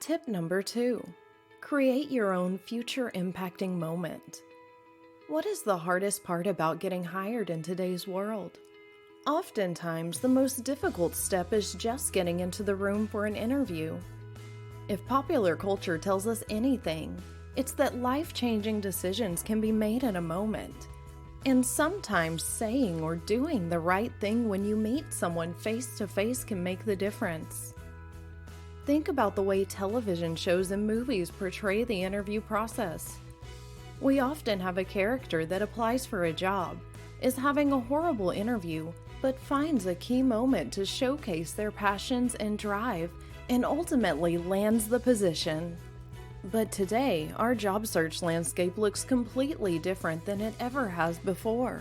Tip number 2. Create your own future impacting moment. What is the hardest part about getting hired in today's world? Oftentimes, the most difficult step is just getting into the room for an interview. If popular culture tells us anything, it's that life-changing decisions can be made in a moment. And sometimes saying or doing the right thing when you meet someone face to face can make the difference. Think about the way television shows and movies portray the interview process. We often have a character that applies for a job, is having a horrible interview, but finds a key moment to showcase their passions and drive, and ultimately lands the position. But today, our job search landscape looks completely different than it ever has before.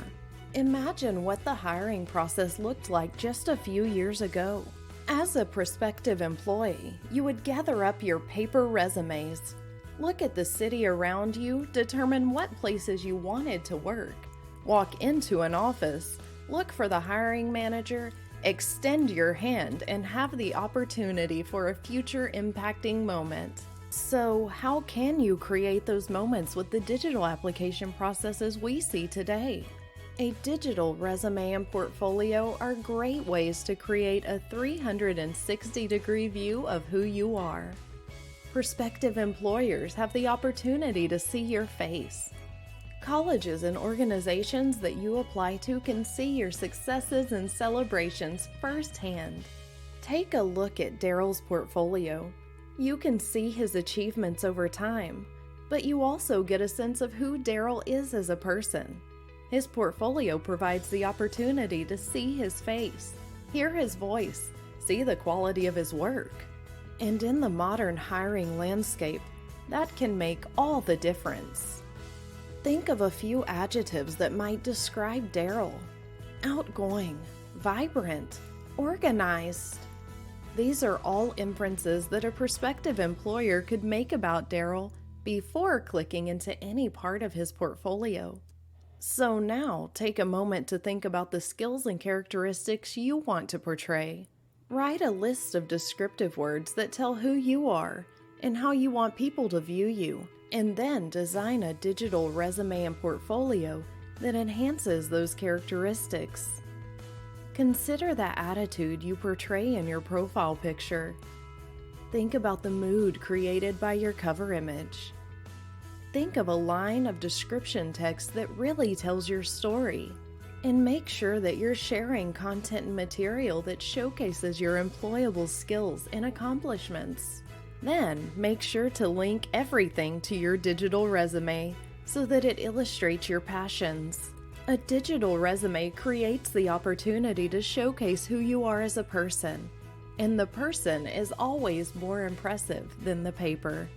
Imagine what the hiring process looked like just a few years ago. As a prospective employee, you would gather up your paper resumes, look at the city around you, determine what places you wanted to work, walk into an office, look for the hiring manager, extend your hand, and have the opportunity for a future impacting moment. So, how can you create those moments with the digital application processes we see today? A digital resume and portfolio are great ways to create a 360-degree view of who you are. Prospective employers have the opportunity to see your face. Colleges and organizations that you apply to can see your successes and celebrations firsthand. Take a look at Daryl's portfolio. You can see his achievements over time, but you also get a sense of who Daryl is as a person. His portfolio provides the opportunity to see his face, hear his voice, see the quality of his work. And in the modern hiring landscape, that can make all the difference. Think of a few adjectives that might describe Daryl. Outgoing, vibrant, organized. These are all inferences that a prospective employer could make about Daryl before clicking into any part of his portfolio. So now, take a moment to think about the skills and characteristics you want to portray. Write a list of descriptive words that tell who you are and how you want people to view you, and then design a digital resume and portfolio that enhances those characteristics. Consider the attitude you portray in your profile picture. Think about the mood created by your cover image. Think of a line of description text that really tells your story. And make sure that you're sharing content and material that showcases your employable skills and accomplishments. Then, make sure to link everything to your digital resume so that it illustrates your passions. A digital resume creates the opportunity to showcase who you are as a person, and the person is always more impressive than the paper.